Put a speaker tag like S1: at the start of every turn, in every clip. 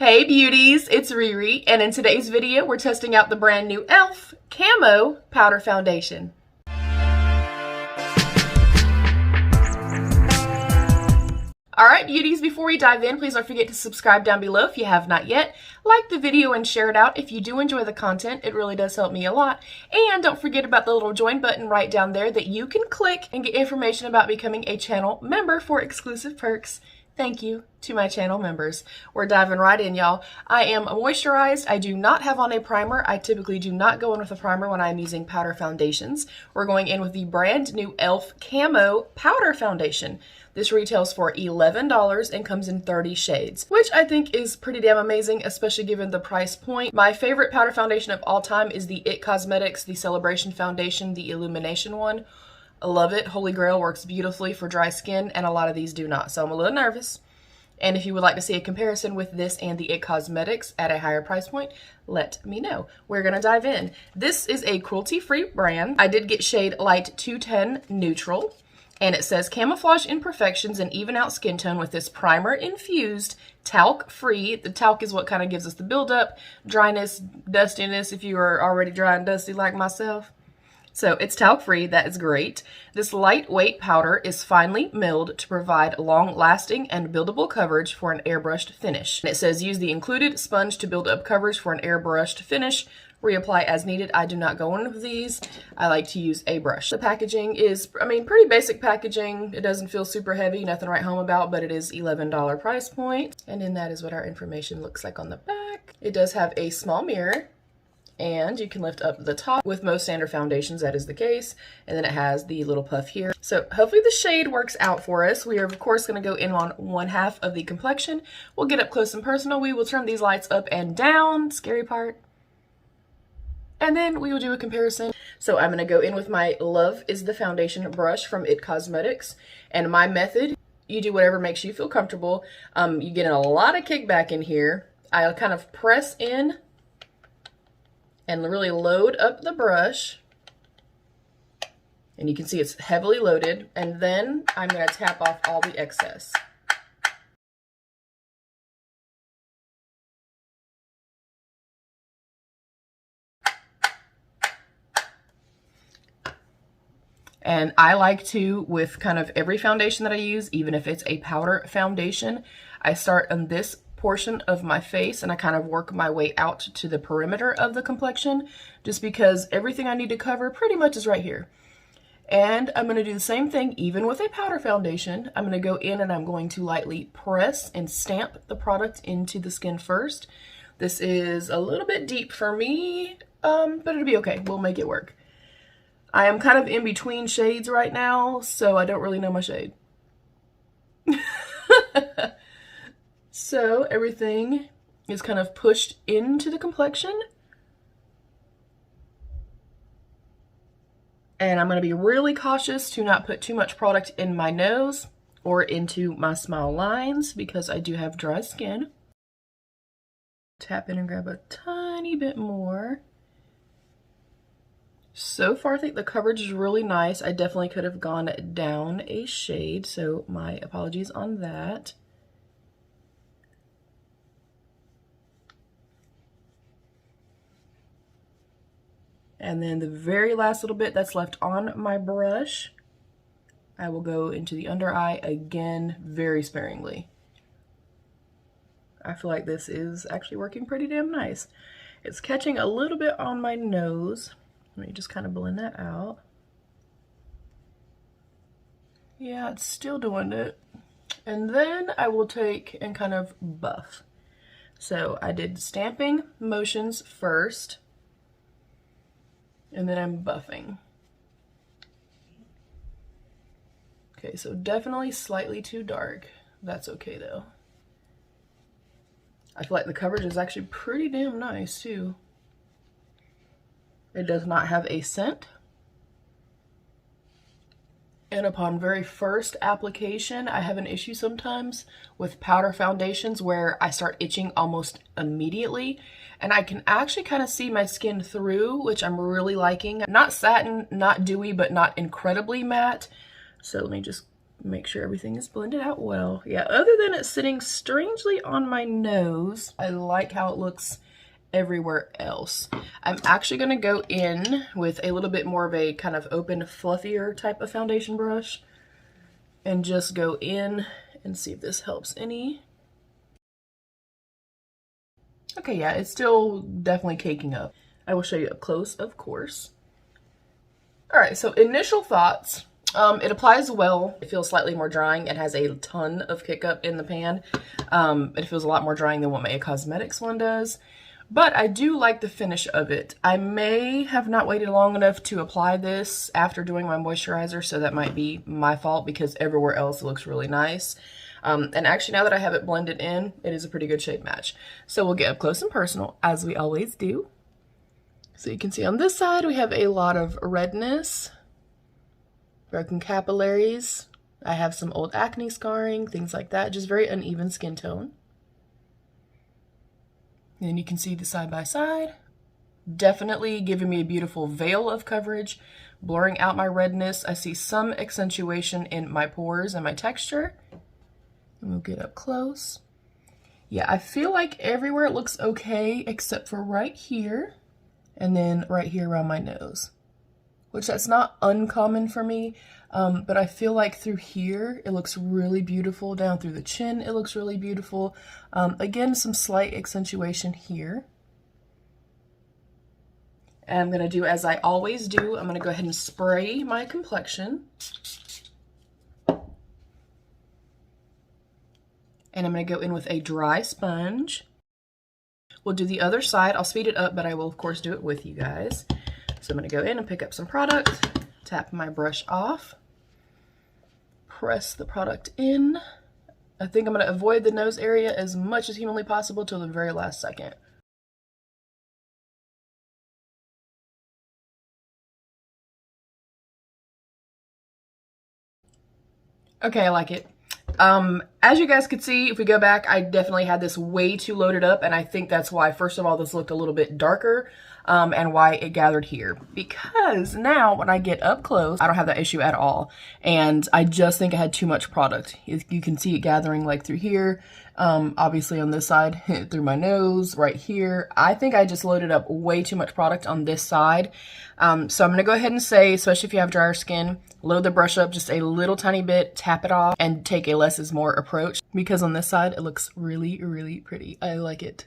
S1: Hey beauties, it's Riri, and in today's video we're testing out the brand new e.l.f. Camo Powder Foundation. Alright beauties, before we dive in, please don't forget to subscribe down below if you have not yet. Like the video and share it out if you do enjoy the content. It really does help me a lot. And don't forget about the little join button right down there that you can click and get information about becoming a channel member for exclusive perks. Thank you to my channel members. We're diving right in, y'all. I am moisturized. I do not have on a primer. I typically do not go in with a primer when I'm using powder foundations. We're going in with the brand new e.l.f. Camo Powder Foundation. This retails for $11 and comes in 30 shades, which I think is pretty damn amazing, especially given the price point. My favorite powder foundation of all time is the IT Cosmetics, the Celebration Foundation, the Illumination one. I love it. Holy Grail works beautifully for dry skin, and a lot of these do not, so I'm a little nervous. And if you would like to see a comparison with this and the IT Cosmetics at a higher price point, let me know. We're going to dive in. This is a cruelty-free brand. I did get shade Light 210 Neutral, and it says camouflage imperfections and even out skin tone with this primer-infused, talc-free. The talc is what kind of gives us the buildup, dryness, dustiness if you are already dry and dusty like myself. So it's talc-free, that is great. This lightweight powder is finely milled to provide long-lasting and buildable coverage for an airbrushed finish. And it says use the included sponge to build up coverage for an airbrushed finish. Reapply as needed. I do not go in with these. I like to use a brush. The packaging is, pretty basic packaging. It doesn't feel super heavy, nothing to write home about, but it is $11 price point. And then that is what our information looks like on the back. It does have a small mirror. And you can lift up the top. With most standard foundations, that is the case. And then it has the little puff here. So hopefully the shade works out for us. We are, of course, going to go in on one half of the complexion. We'll get up close and personal. We will turn these lights up and down. Scary part. And then we will do a comparison. So I'm going to go in with my Love is the Foundation brush from IT Cosmetics. And my method, you do whatever makes you feel comfortable. You get a lot of kickback in here. I'll kind of press in and really load up the brush, and you can see it's heavily loaded, and then I'm going to tap off all the excess. And I like to, with kind of every foundation that I use, even if it's a powder foundation, I start on this portion of my face and I kind of work my way out to the perimeter of the complexion, just because everything I need to cover pretty much is right here. And I'm going to do the same thing even with a powder foundation. I'm going to go in and I'm going to lightly press and stamp the product into the skin first. This is a little bit deep for me, but it'll be okay. We'll make it work. I am kind of in between shades right now, so I don't really know my shade. So everything is kind of pushed into the complexion. And I'm going to be really cautious to not put too much product in my nose or into my smile lines because I do have dry skin. Tap in and grab a tiny bit more. So far, I think the coverage is really nice. I definitely could have gone down a shade, so my apologies on that. And then the very last little bit that's left on my brush, I will go into the under eye again, very sparingly. I feel like this is actually working pretty damn nice. It's catching a little bit on my nose. Let me just kind of blend that out. Yeah, it's still doing it. And then I will take and kind of buff. So I did stamping motions first. And then I'm buffing. Okay, so definitely slightly too dark. That's okay though. I feel like the coverage is actually pretty damn nice too. It does not have a scent. And upon very first application, I have an issue sometimes with powder foundations where I start itching almost immediately. And I can actually kind of see my skin through, which I'm really liking. Not satin, not dewy, but not incredibly matte. So let me just Make sure everything is blended out well. Yeah, other than it sitting strangely on my nose, I like how it looks everywhere else. I'm actually going to go in with a little bit more of a kind of open, fluffier type of foundation brush and just go in and see if this helps any. Okay, yeah, it's still definitely caking up. I will show you up close, of course. All right, so initial thoughts. It applies well. It feels slightly more drying. It has a ton of kick up in the pan. It feels a lot more drying than what my Cosmetics one does. But I do like the finish of it. I may have not waited long enough to apply this after doing my moisturizer, so that might be my fault because everywhere else it looks really nice. And actually, now that I have it blended in, it is a pretty good shade match. So we'll get up close and personal, as we always do. So you can see on this side, we have a lot of redness, broken capillaries. I have some old acne scarring, things like that. Just very uneven skin tone. And then you can see the side by side. Definitely giving me a beautiful veil of coverage, blurring out my redness. I see some accentuation in my pores and my texture. And we'll get up close. Yeah, I feel like everywhere it looks okay except for right here and then right here around my nose, which that's not uncommon for me, but I feel like through here it looks really beautiful. Down through the chin it looks really beautiful. Again, some slight accentuation here. And I'm going to do as I always do. I'm going to go ahead and spray my complexion. And I'm going to go in with a dry sponge. We'll do the other side. I'll speed it up, but I will of course do it with you guys. So I'm going to go in and pick up some product, tap my brush off, press the product in. I think I'm going to avoid the nose area as much as humanly possible till the very last second. Okay, I like it. As you guys could see, if we go back, I definitely had this way too loaded up, and I think that's why, first of all, this looked a little bit darker, and why it gathered here. Because now, when I get up close, I don't have that issue at all, and I just think I had too much product. You can see it gathering like through here, obviously on this side, through my nose, right here. I think I just loaded up way too much product on this side. So I'm going to go ahead and say, especially if you have drier skin, load the brush up just a little tiny bit, tap it off, and take a less is more approach, because on this side it looks really, really pretty. I like it.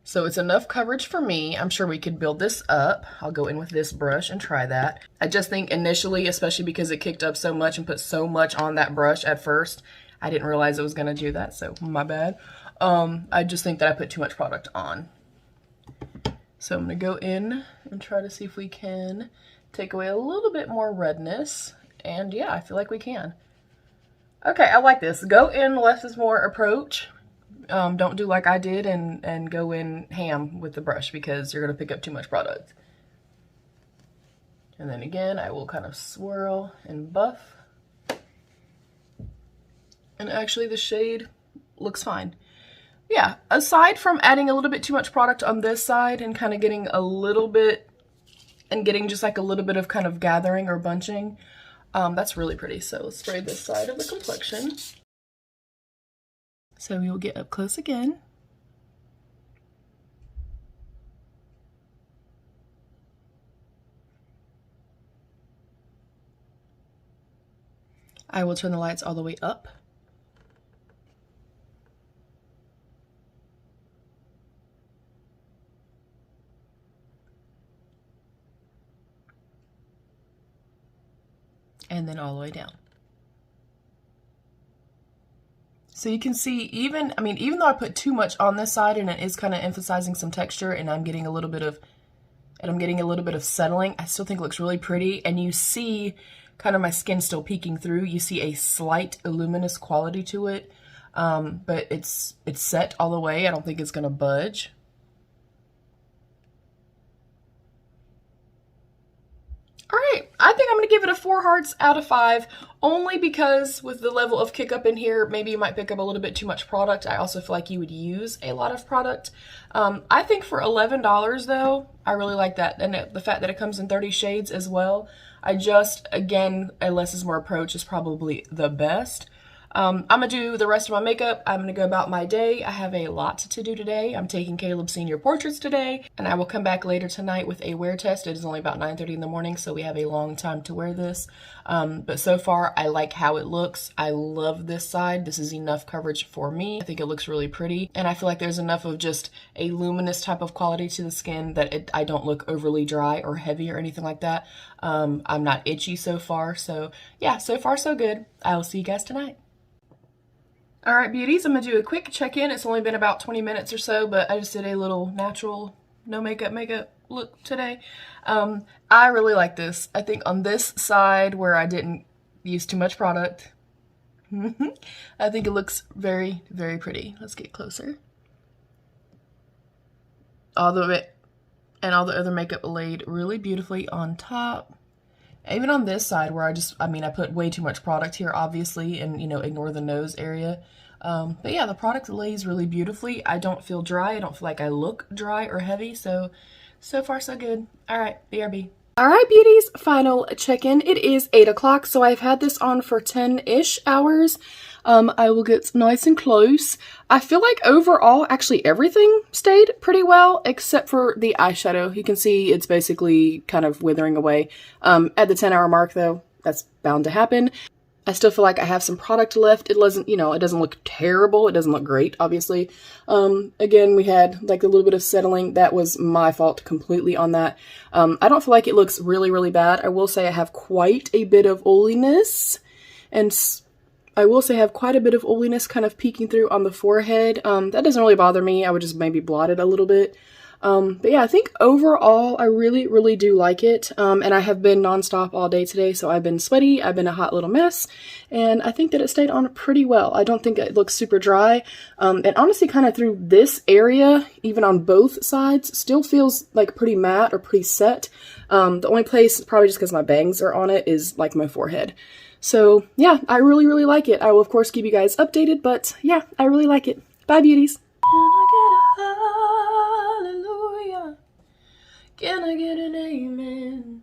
S1: So it's enough coverage for me. I'm sure we could build this up. I'll go in with this brush and try that. I just think initially, especially because it kicked up so much and put so much on that brush at first, I didn't realize it was going to do that, so my bad. I just think that I put too much product on. So I'm going to go in and try to see if we can take away a little bit more redness. And yeah, I feel like we can. Okay, I like this. Go in less is more approach. Don't do like I did and go in ham with the brush, because you're going to pick up too much product. And then again, I will kind of swirl and buff. And actually the shade looks fine. Yeah, aside from adding a little bit too much product on this side and kind of getting a little bit, and getting just like a little bit of kind of gathering or bunching, that's really pretty. So let's spray this side of the complexion. So we will get up close again. I will turn the lights all the way up. And then all the way down. So you can see, even though I put too much on this side and it is kind of emphasizing some texture, and I'm getting a little bit of settling, I still think it looks really pretty. And you see kind of my skin still peeking through. You see a slight luminous quality to it, but it's set all the way. I don't think it's gonna budge. All right, I I think I'm going to give it a 4 hearts out of 5, only because with the level of kick up in here, maybe you might pick up a little bit too much product. I also feel like you would use a lot of product. I think for $11 though, I really like that. And the fact that it comes in 30 shades as well. Again, a less is more approach is probably the best. I'm gonna do the rest of my makeup. I'm gonna go about my day. I have a lot to do today. I'm taking Caleb's senior portraits today, and I will come back later tonight with a wear test. It is only about 9:30 in the morning, so we have a long time to wear this. But so far, I like how it looks. I love this side. This is enough coverage for me. I think it looks really pretty, and I feel like there's enough of just a luminous type of quality to the skin that I don't look overly dry or heavy or anything like that. I'm not itchy so far, so yeah, so far so good. I will see you guys tonight. All right, beauties, I'm gonna do a quick check-in. It's only been about 20 minutes or so, but I just did a little natural, no makeup look today. I really like this. I think on this side where I didn't use too much product, I think it looks very, very pretty. Let's get closer. All the other makeup laid really beautifully on top. Even on this side where I put way too much product here, obviously, and, you know, ignore the nose area. But yeah, the product lays really beautifully. I don't feel dry. I don't feel like I look dry or heavy. So far, so good. All right, BRB. All right, beauties, final check-in. It is 8 o'clock, so I've had this on for 10-ish hours. I will get nice and close. I feel like overall, actually everything stayed pretty well, except for the eyeshadow. You can see it's basically kind of withering away. At the 10-hour mark, though, that's bound to happen. I still feel like I have some product left. It doesn't, you know, it doesn't look terrible. It doesn't look great, obviously. Again, we had like a little bit of settling. That was my fault completely on that. I don't feel like it looks really, really bad. I will say I have quite a bit of oiliness, and I will say I have quite a bit of oiliness kind of peeking through on the forehead. That doesn't really bother me. I would just maybe blot it a little bit. But yeah, I think overall I really, really do like it. And I have been nonstop all day today, so I've been sweaty, I've been a hot little mess, and I think that it stayed on pretty well. I don't think it looks super dry. And honestly, kind of through this area, even on both sides, still feels like pretty matte or pretty set. The only place, probably just because my bangs are on it, is like my forehead. So yeah, I really, really like it. I will, of course, keep you guys updated, but yeah, I really like it. Bye, beauties. Can I get an amen?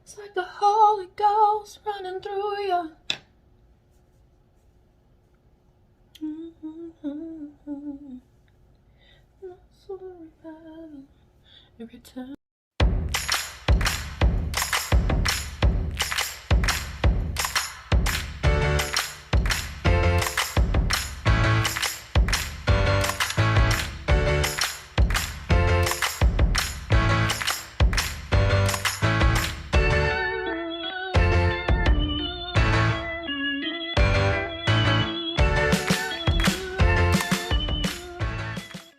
S1: It's like the Holy Ghost running through you. Every time.